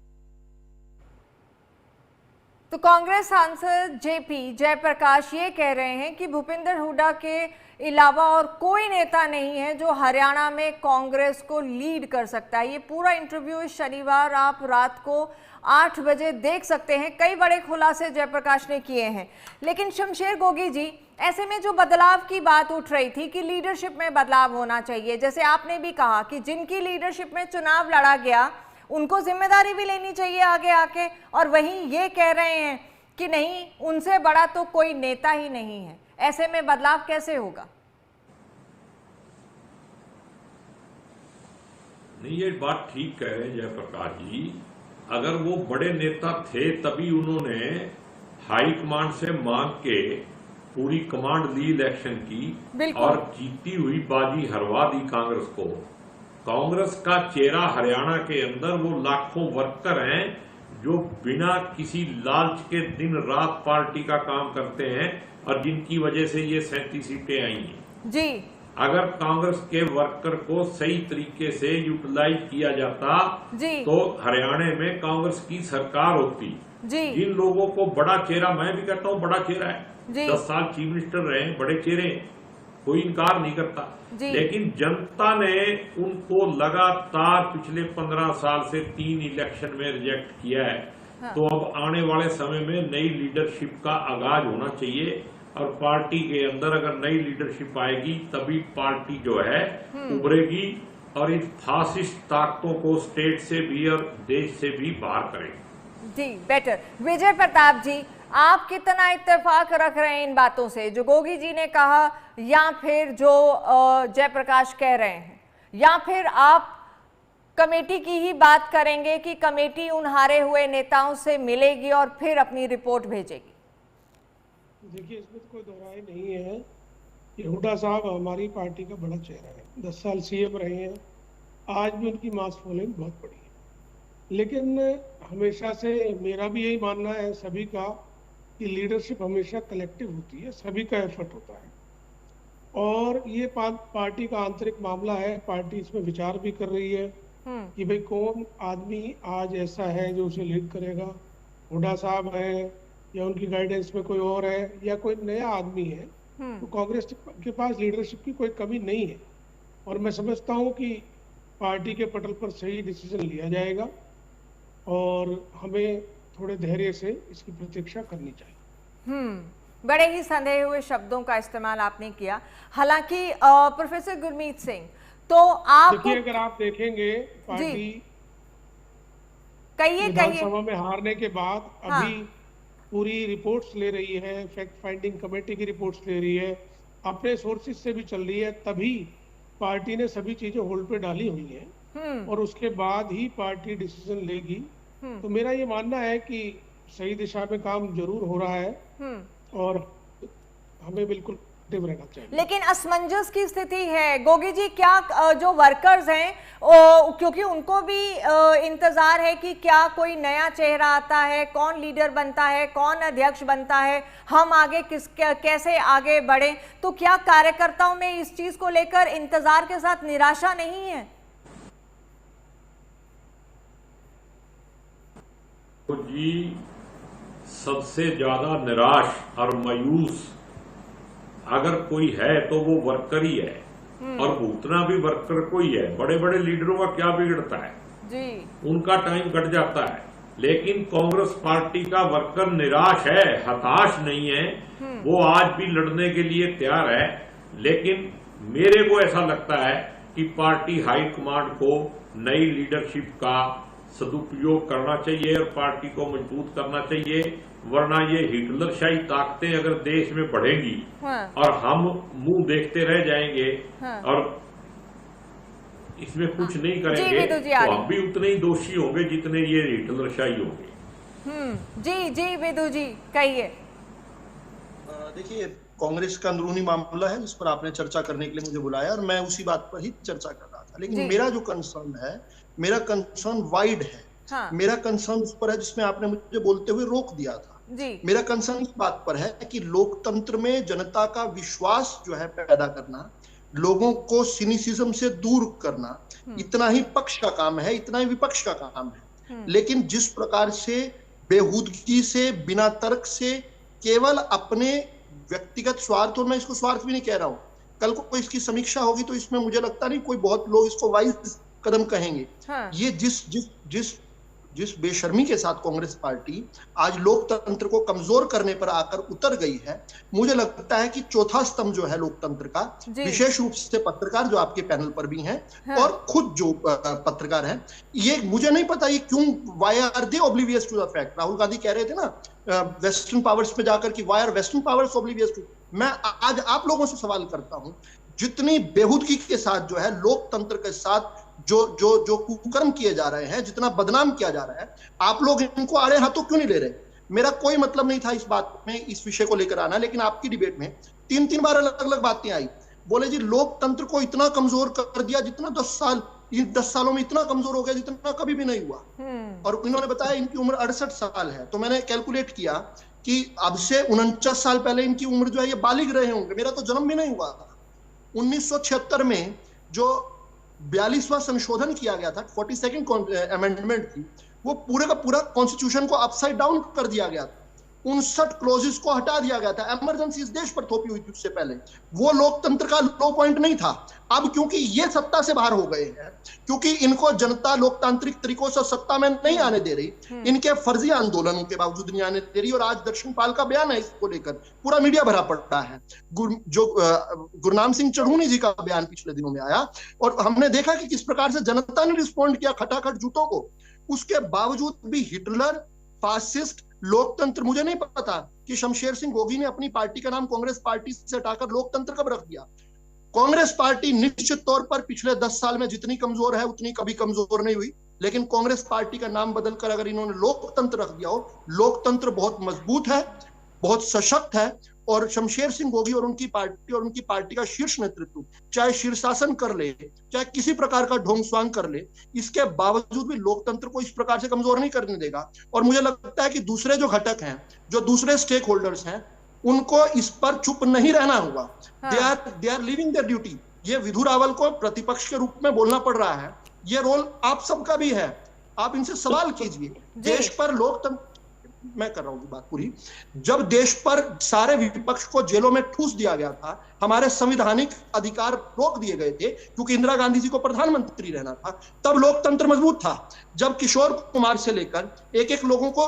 तो कांग्रेस सांसद जेपी जयप्रकाश ये कह रहे हैं कि भूपिंदर हुड्डा के अलावा और कोई नेता नहीं है जो हरियाणा में कांग्रेस को लीड कर सकता है। ये पूरा इंटरव्यू इस शनिवार आप रात को 8 बजे देख सकते हैं। कई बड़े खुलासे जयप्रकाश ने किए हैं। लेकिन शमशेर गोगी जी, ऐसे में जो बदलाव की बात उठ रही थी कि लीडरशिप में बदलाव होना चाहिए, जैसे आपने भी कहा कि जिनकी लीडरशिप में चुनाव लड़ा गया उनको जिम्मेदारी भी लेनी चाहिए आगे आके, और वहीं ये कह रहे हैं कि नहीं, उनसे बड़ा तो कोई नेता ही नहीं है। ऐसे में बदलाव कैसे होगा? नहीं, ये बात ठीक कह रहे हैं जयप्रकाश जी। अगर वो बड़े नेता थे तभी उन्होंने हाई कमांड से मांग के पूरी कमांड ली इलेक्शन की और जीती हुई बाजी हरवा दी कांग्रेस को। कांग्रेस का चेहरा हरियाणा के अंदर वो लाखों वर्कर हैं जो बिना किसी लालच के दिन रात पार्टी का काम करते हैं और जिनकी वजह से ये 37 सीटें आई हैं जी। अगर कांग्रेस के वर्कर को सही तरीके से यूटिलाइज किया जाता तो हरियाणा में कांग्रेस की सरकार होती जी। जिन लोगों को बड़ा चेहरा, मैं भी कहता हूँ बड़ा चेहरा है, 10 साल चीफ मिनिस्टर रहे, बड़े चेहरे, कोई इनकार नहीं करता, लेकिन जनता ने उनको लगातार पिछले 15 साल से 3 इलेक्शन में रिजेक्ट किया है। हाँ। तो अब आने वाले समय में नई लीडरशिप का आगाज होना चाहिए और पार्टी के अंदर अगर नई लीडरशिप आएगी तभी पार्टी जो है उभरेगी और इन फासिस्ट ताकतों को स्टेट से भी और देश से भी बाहर करेगी। जी बेटर। विजय प्रताप जी, आप कितना इत्तेफाक रख रहे हैं इन बातों से, जो गोगी जी ने कहा या फिर जो जयप्रकाश कह रहे हैं, या फिर आप कमेटी की ही बात करेंगे कि कमेटी उन हारे हुए नेताओं से मिलेगी और फिर अपनी रिपोर्ट भेजेगी? देखिए, इसमें तो कोई दोहराई नहीं है कि हुड्डा साहब हमारी पार्टी का बड़ा चेहरा है, 10 साल सीएम रहे हैं, आज भी उनकी मास फॉलोइंग बहुत बड़ी है। लेकिन हमेशा से मेरा भी यही मानना है सभी का कि लीडरशिप हमेशा कलेक्टिव होती है, सभी का एफर्ट होता है, और ये पार्टी का आंतरिक मामला है। पार्टी इसमें विचार भी कर रही है कि भाई कौन आदमी आज ऐसा है जो उसे लीड करेगा। हुड्डा साहब है या उनकी गाइडेंस में कोई और है या कोई नया आदमी है, तो कांग्रेस के पास लीडरशिप की कोई कमी नहीं है। और मैं समझता हूं कि पार्टी के पटल पर सही डिसीजन लिया जाएगा और हमें थोड़े धैर्य से इसकी प्रतीक्षा करनी चाहिए। बड़े ही संदेह हुए शब्दों का इस्तेमाल आपने किया। हालांकि प्रोफेसर गुरमीत सिंह, तो आप देखिए, अगर आप देखेंगे पार्टी कहिए विधानसभा में हारने के बाद अभी पूरी रिपोर्ट्स ले रही है, फैक्ट फाइंडिंग कमेटी की रिपोर्ट्स ले रही है, अपने सोर्सेज से भी चल रही है, तभी पार्टी ने सभी चीजें होल्ड पे डाली हुई हैं और उसके बाद ही पार्टी डिसीजन लेगी। तो मेरा ये मानना है कि सही दिशा में काम जरूर हो रहा है और हमें बिल्कुल रहना चाहिए। लेकिन असमंजस की स्थिति है गोगी जी, क्या जो वर्कर्स हैं क्योंकि उनको भी इंतजार है कि क्या कोई नया चेहरा आता है, कौन लीडर बनता है, कौन अध्यक्ष बनता है, हम आगे कैसे आगे बढ़े, तो क्या कार्यकर्ताओं में इस चीज को लेकर इंतजार के साथ निराशा नहीं है? तो जी, सबसे ज्यादा निराश और मायूस अगर कोई है तो वो वर्कर ही है, और भुगतना भी वर्कर को ही है। बड़े बड़े लीडरों का क्या बिगड़ता है जी, उनका टाइम कट जाता है, लेकिन कांग्रेस पार्टी का वर्कर निराश है, हताश नहीं है, वो आज भी लड़ने के लिए तैयार है। लेकिन मेरे को ऐसा लगता है कि पार्टी हाईकमांड को नई लीडरशिप का सदुपयोग करना चाहिए और पार्टी को मजबूत करना चाहिए, वरना ये हिटलरशाही ताकतें अगर देश में बढ़ेंगी और हम मुंह देखते रह जाएंगे और इसमें कुछ नहीं करेंगे, तो हम भी उतने ही दोषी होंगे जितने ये हिटलरशाही होंगे। जी जी विदु जी, कहिए। देखिए, कांग्रेस का अंदरूनी मामला है जिस पर आपने चर्चा करने के लिए मुझे बुलाया और मैं उसी बात पर ही चर्चा कर रहा था। लेकिन मेरा जो कंसर्न है, मेरा कंसर्न वाइड है। मेरा कंसर्न उस पर है जिसमें आपने मुझे बोलते हुए रोक दिया था। मेरा कंसर्न इस बात पर है कि लोकतंत्र में जनता का विश्वास जो है पैदा करना, लोगों को सिनिसिज्म से दूर करना, इतना ही पक्ष का काम है, इतना ही विपक्ष का काम है। लेकिन जिस प्रकार से बेहूदगी से, बिना तर्क से, केवल अपने व्यक्तिगत स्वार्थ, और मैं इसको स्वार्थ भी नहीं कह रहा हूं, कल को इसकी समीक्षा होगी तो इसमें मुझे लगता नहीं कोई बहुत लोग इसको वाइज कदम कहेंगे। ये जिस बेशर्मी के साथ कांग्रेस पार्टी आज लोकतंत्र को कमजोर करने पर आकर उतर गई है, मुझे लगता है कि चौथा स्तंभ जो है लोकतंत्र का, विशेष रूप से पत्रकार जो आपके पैनल पर भी हैं और खुद जो पत्रकार हैं, ये मुझे नहीं पता ये क्यों, why are they oblivious to the fact. Rahul Gandhi कह रहे थे ना वेस्टर्न पावर्स पे जाकर कि why are western powers oblivious to. मैं आज आप लोगों से सवाल करता हूं, जितनी बेहूदगी के साथ जो है लोकतंत्र के साथ जो कुकर्म किए जा रहे हैं, जितना बदनाम किया जा रहा है, आप लोग इनको आड़े हाथों क्यों नहीं ले रहे? मेरा कोई मतलब नहीं था इस बात में, इस विषय को लेकर आना, लेकिन आपकी डिबेट में 3 बार अलग अलग बातें आई। बोले जी लोकतंत्र को इतना कमजोर कर दिया जितना 10 सालों में इतना कमजोर हो गया जितना कभी भी नहीं हुआ। और इन्होंने बताया इनकी उम्र 68 साल है, तो मैंने कैलकुलेट किया कि अब से 49 साल पहले इनकी उम्र जो है ये बालिग रहे होंगे, मेरा तो जन्म भी नहीं हुआ था। 1976 में जो 42वां संशोधन किया गया था, 42nd अमेंडमेंट थी, वो पूरे का पूरा कॉन्स्टिट्यूशन को अपसाइड डाउन कर दिया गया था। 59 क्लोजेस को हटा दिया गया था। इमरजेंसी इस देश पर थोपी हुई थी उससे पहले। वो लोकतंत्र का लो पॉइंट नहीं था। अब क्योंकि ये सत्ता से बाहर हो गए हैं, क्योंकि इनको जनता लोकतांत्रिक तरीकों से सत्ता में नहीं आने दे रही, इनके फर्जी आंदोलनों के बावजूद नहीं आने दे रही, और आज दर्शनपाल का बयान है इसको लेकर, पूरा मीडिया भरा पड़ता है। जो गुरनाम सिंह चढ़ूनी जी का बयान पिछले दिनों में आया और हमने देखा कि किस प्रकार से जनता ने रिस्पॉन्ड किया खटाखट जूतों को। उसके बावजूद भी हिटलर फासिस्ट लोकतंत्र, मुझे नहीं पता कि शमशेर सिंह गोगी ने अपनी पार्टी का नाम कांग्रेस पार्टी से हटाकर लोकतंत्र कब रख दिया। कांग्रेस पार्टी निश्चित तौर पर पिछले 10 साल में जितनी कमजोर है उतनी कभी कमजोर नहीं हुई, लेकिन कांग्रेस पार्टी का नाम बदलकर अगर इन्होंने लोकतंत्र रख दिया हो, लोकतंत्र बहुत मजबूत है, बहुत सशक्त है। और शमशेर सिंह गोगी और उनकी पार्टी का शीर्ष नेतृत्व चाहे शीर्षासन कर ले, चाहे किसी प्रकार का ढोंग स्वांग कर ले, इसके बावजूद भी लोकतंत्र को इस प्रकार से कमजोर नहीं करने देगा। और मुझे लगता है कि दूसरे जो घटक हैं, जो दूसरे स्टेक होल्डर्स हैं, उनको इस पर चुप नहीं रहना होगा। They are living their duty. ये विधु रावल को प्रतिपक्ष के रूप में बोलना पड़ रहा है, ये रोल आप सबका भी है। आप इनसे सवाल कीजिए। देश पर लोकतंत्र, मैं कर रहा हूं बात पूरी, जब देश पर सारे विपक्ष को जेलों में ठूस दिया गया था, हमारे संवैधानिक अधिकार रोक दिए गए थे क्योंकि इंदिरा गांधी जी को प्रधानमंत्री रहना था, तब लोकतंत्र मजबूत था। जब किशोर कुमार से लेकर एक एक लोगों को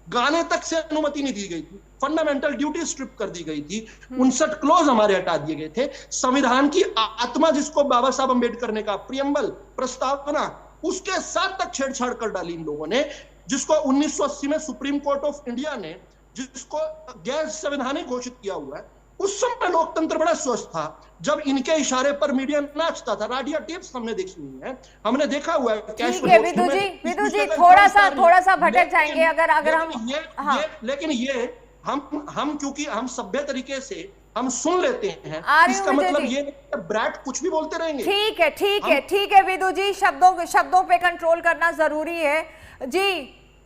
गाने तक से अनुमति नहीं दी गई थी, फंडामेंटल ड्यूटी स्ट्रिप कर दी गई थी, 59 क्लॉज हमारे हटा दिए गए थे, संविधान की आत्मा जिसको बाबा साहब अम्बेडकर ने कहा प्रियम्बल प्रस्तावना, उसके साथ तक छेड़छाड़ कर डाली इन लोगों ने, जिसको 1980 में सुप्रीम कोर्ट ऑफ इंडिया ने जिसको गैर संवैधानिक घोषित किया हुआ है। उस समय लोकतंत्र बड़ा स्वस्थ था, जब इनके इशारे पर मीडिया नाचता था। राडियो टेप्स हमने देखी हुई है, हमने देखा हुआ है। ठीक है विदु जी थोड़ा सा भटक जाएंगे अगर हम लेकिन ये हम क्योंकि हम सभ्य तरीके से हम सुन लेते हैं, इसका मतलब ये ब्रैट कुछ भी बोलते रहेंगे। ठीक है विदु जी, शब्दों पे कंट्रोल करना जरूरी है जी।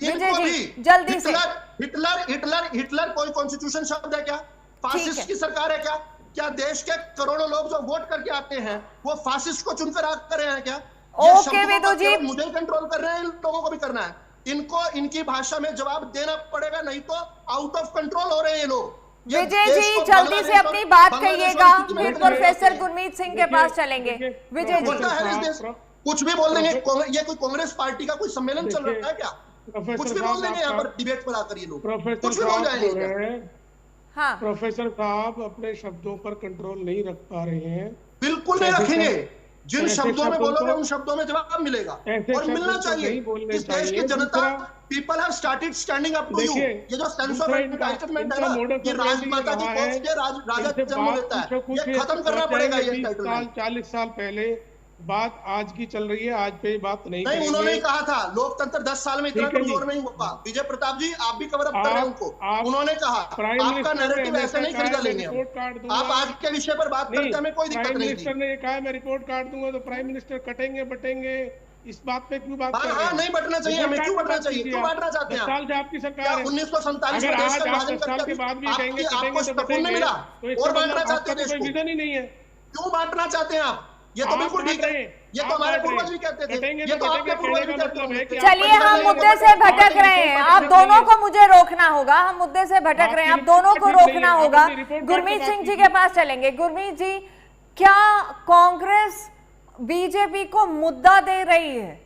विजय जी जल्दी से, हिटलर कोई कॉन्स्टिट्यूशन शब्द है क्या? फासिस्ट की सरकार है क्या? क्या देश के करोड़ों लोग जो वोट करके आते हैं वो फासिस्ट को चुनकर आ कर रहे हैं क्या? ओके विदु जी, मुझे कंट्रोल कर रहे हैं, इन लोगों को भी करना है। इनको इनकी भाषा में जवाब देना पड़ेगा, नहीं तो आउट ऑफ कंट्रोल हो रहे हैं ये लोग। विजय जी जल्दी से अपनी बात कहिएगा, फिर प्रोफेसर गुरमीत सिंह के पास चलेंगे। विजय जी कुछ भी बोल देंगे, ये कोई कांग्रेस पार्टी का कोई सम्मेलन चल रहा है क्या? कुछ भी बोल देंगे यहाँ पर डिबेट पर आकर ये लोग, कुछ भी बोल जाएंगे। हाँ प्रोफेसर साहब अपने शब्दों पर कंट्रोल नहीं रख पा रहे हैं। बिल्कुल नहीं रखेंगे। जिन शब्दों में बोलोगे उन शब्दों में जवाब मिलेगा और मिलना चाहिए। इस देश की जनता, people have started standing up to you. ये जो सेंस ऑफ एंटाइटलमेंट है ना, ये राजमाता की पहुंच के राजा जन्म देता है, ये खत्म करना पड़ेगा। ये एंटाइटलमेंट 40 साल पहले बात आज की चल रही है, आज पे बात नहीं उन्होंने ही कहा था लोकतंत्र 10 साल में इतना कमजोर नहीं हुआ। विजय प्रताप जी आप भी कवर अप कर रहे हैं उनको, उन्होंने कहा आपका नैरेटिव ऐसे नहीं खरीदा लेंगे हम। आप आज के विषय पर बात करते हमें कोई दिक्कत नहीं थी। मिनिस्टर ने कहा मैं रिपोर्ट कार्ड दूंगा तो प्राइम मिनिस्टर कटेंगे बटेंगे, इस बात पे क्यों बात कर रहे हैं? नहीं बटना चाहिए हमें, क्यों बटना चाहिए? क्यों बांटना चाहते हैं? साल से आपकी सरकार है, 1947 में देश का विभाजन करके बाद भी कहेंगे आपको सुकून नहीं मिला और बांटना चाहते हैं देश को। विजन ही नहीं है, क्यों बांटना चाहते हैं आप? ये तो बिल्कुल ठीक है, ये तो हमारे पूर्वज भी कहते थे, ये तो आपके पूर्वज भी कहते थे। चलिए हम मुद्दे से भटक रहे हैं, आप दोनों को मुझे रोकना होगा। हम मुद्दे से भटक रहे हैं, आप दोनों को रोकना होगा। गुरमीत सिंह जी के पास चलेंगे। गुरमीत जी, क्या कांग्रेस बीजेपी को मुद्दा दे रही है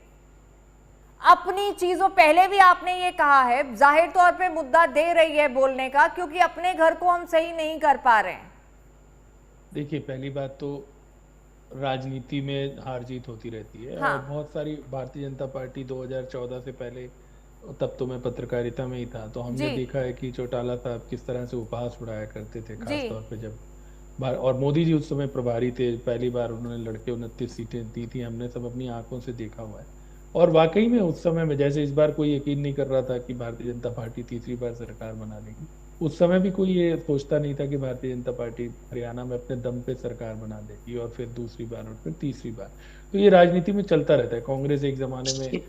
अपनी चीजों? पहले भी आपने ये कहा है, जाहिर तौर पे मुद्दा दे रही है बोलने का, क्योंकि अपने घर को हम सही नहीं कर पा रहे हैं। देखिए पहली बात तो राजनीति में हार जीत होती रहती है। हाँ। और बहुत सारी भारतीय जनता पार्टी 2014 से पहले, तब तो मैं पत्रकारिता में ही था, तो हमने देखा है कि चौटाला साहब किस तरह से उपहास उड़ाया करते थे, खासतौर पे जब और मोदी जी उस समय प्रभारी थे। पहली बार उन्होंने लड़के 29 सीटें दी थी, हमने सब अपनी आंखों से देखा हुआ है। और वाकई में उस समय में, जैसे इस बार कोई यकीन नहीं कर रहा था कि भारतीय जनता पार्टी तीसरी बार सरकार बना लेगी, उस समय भी कोई ये सोचता नहीं था कि भारतीय जनता पार्टी हरियाणा में अपने दम पे सरकार बना देगी और फिर दूसरी बार और फिर तीसरी बार। तो ये राजनीति में चलता रहता है। कांग्रेस एक जमाने में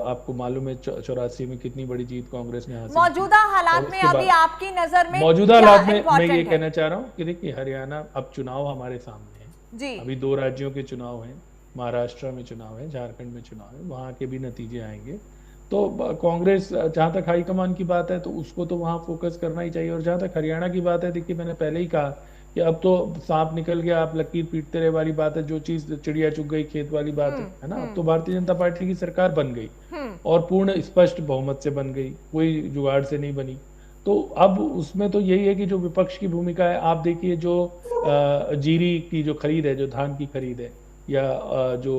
आपको मालूम है 84 में कितनी बड़ी जीत कांग्रेस ने हासिल। मौजूदा हालात में अभी आपकी नजर में मौजूदा हालात में मैं ये कहना चाह रहा हूँ कि देखिए हरियाणा, अब चुनाव हमारे सामने है जी। अभी 2 राज्यों के चुनाव हैं, महाराष्ट्र में चुनाव है, झारखंड में चुनाव है, वहां के भी नतीजे आएंगे। तो कांग्रेस, जहां तक हाईकमान की बात है तो उसको तो वहां फोकस करना ही चाहिए। और जहां तक हरियाणा की बात है, देखिए मैंने पहले ही कहा कि अब तो सांप निकल गया, आप लकीर पीटते रहे वाली बात है, जो चीज चिड़िया चुग गई खेत वाली बात है ना। अब तो भारतीय जनता पार्टी की सरकार बन गई और पूर्ण स्पष्ट बहुमत से बन गई, कोई जुगाड़ से नहीं बनी। तो अब उसमें तो यही है कि जो विपक्ष की भूमिका है, आप देखिए जो जीरी की जो खरीद है, जो धान की खरीद है, या जो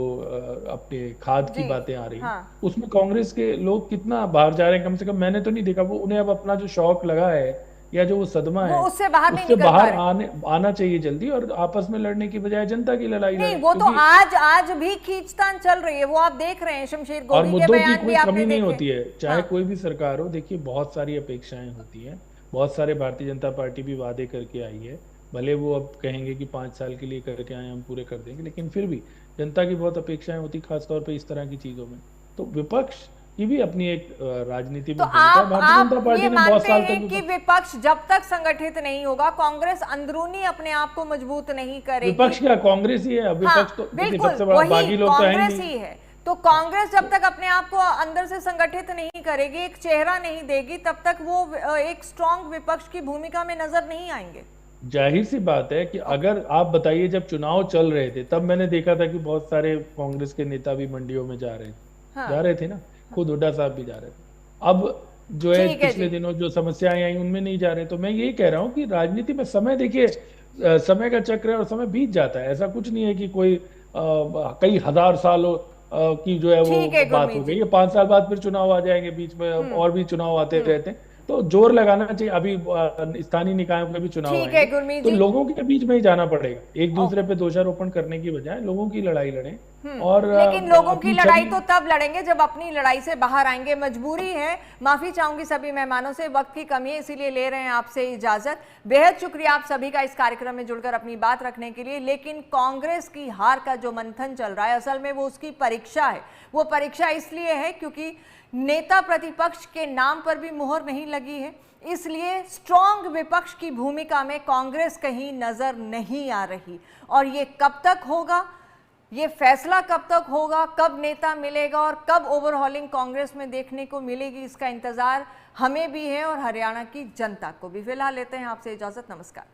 अपने खाद की जी, बातें आ रही हैं, हाँ। उसमें कांग्रेस के लोग कितना बाहर जा रहे हैं। कम से कम मैंने तो नहीं देखा, वो उन्हें अब अपना जो शौक लगा है या जो वो सदमा वो है, उससे बाहर नहीं उससे निकल पा बाहर रहे। आना चाहिए जल्दी, और आपस में लड़ने की बजाय जनता की लड़ाई नहीं, लड़े, वो तो क्योंकि आज भी खींचतान चल रही है, वो आप देख रहे हैं, शमशेर और गोगी के मुद्दों की बयान भी कोई आपने कमी नहीं देखे। होती है, चाहे हाँ। कोई भी सरकार हो। देखिए, बहुत सारी अपेक्षाएं होती हैं, बहुत सारे भारतीय जनता पार्टी भी वादे करके आई है, भले वो अब कहेंगे कि 5 साल के लिए करके आए, हम पूरे कर देंगे, लेकिन फिर भी जनता की बहुत अपेक्षाएं होती, खासतौर पे इस तरह की चीजों में। तो विपक्ष की भी अपनी एक राजनीति तो में भूमिका है। भारतीय जनता आप ये पार्टी ने बहुत मानते साल हैं तक कि विपक्ष जब तक संगठित नहीं होगा, कांग्रेस अंदरूनी अपने आप को मजबूत नहीं करेगी? विपक्ष क्या, कांग्रेस ही है। हाँ, विपक्ष तो देखिए, बिल्कुल सबसे बड़ा वही बागी लोग तो है ही कांग्रेस नहीं। ही है। तो कांग्रेस जब तक अपने आप को अंदर से संगठित नहीं करेगी, एक चेहरा नहीं देगी, तब तक वो एक स्ट्रांग विपक्ष की भूमिका में नजर नहीं आएंगे। जाहिर सी बात है कि अगर आप बताइए, जब चुनाव चल रहे थे तब मैंने देखा था कि बहुत सारे कांग्रेस के नेता भी मंडियों में जा रहे थे। हाँ। जा रहे थे ना, खुद हुड्डा साहब भी जा रहे थे। अब जो है ठीक है पिछले जी। दिनों जो समस्याएं आई उनमें नहीं जा रहे। तो मैं यही कह रहा हूँ कि राजनीति में समय, देखिए समय का चक्र है और समय बीत जाता है। ऐसा कुछ नहीं है कि कोई कई हजार सालों की जो है ठीक है वो बात हो गुरमीत गई जी। है। 5 साल बाद फिर चुनाव आ जाएंगे, बीच में और भी चुनाव आते रहते हैं। तो जोर लगाना चाहिए। अभी स्थानीय निकायों के भी चुनाव ठीक है आएंगे, गुरमीत तो जी। लोगों के बीच में ही जाना पड़ेगा। एक दूसरे ओके। पे दोषारोपण करने की बजाय लोगों की लड़ाई लड़ें, और लेकिन लोगों की अपनी लड़ाई छवि। तो तब लड़ेंगे जब अपनी लड़ाई से बाहर आएंगे। मजबूरी है, माफी चाहूंगी सभी मेहमानों से, वक्त की कमी है, इसीलिए ले रहे हैं आपसे इजाजत। बेहद शुक्रिया आप सभी का इस कार्यक्रम में जुड़कर अपनी बात रखने के लिए। लेकिन कांग्रेस की हार का जो मंथन चल रहा है, असल में वो उसकी परीक्षा है। वो परीक्षा इसलिए है क्योंकि नेता प्रतिपक्ष के नाम पर भी मुहर नहीं लगी है, इसलिए स्ट्रांग विपक्ष की भूमिका में कांग्रेस कहीं नजर नहीं आ रही। और ये कब तक होगा, ये फैसला कब तक होगा, कब नेता मिलेगा और कब ओवरहॉलिंग कांग्रेस में देखने को मिलेगी, इसका इंतजार हमें भी है और हरियाणा की जनता को भी। फिलहाल लेते हैं आपसे इजाजत, नमस्कार।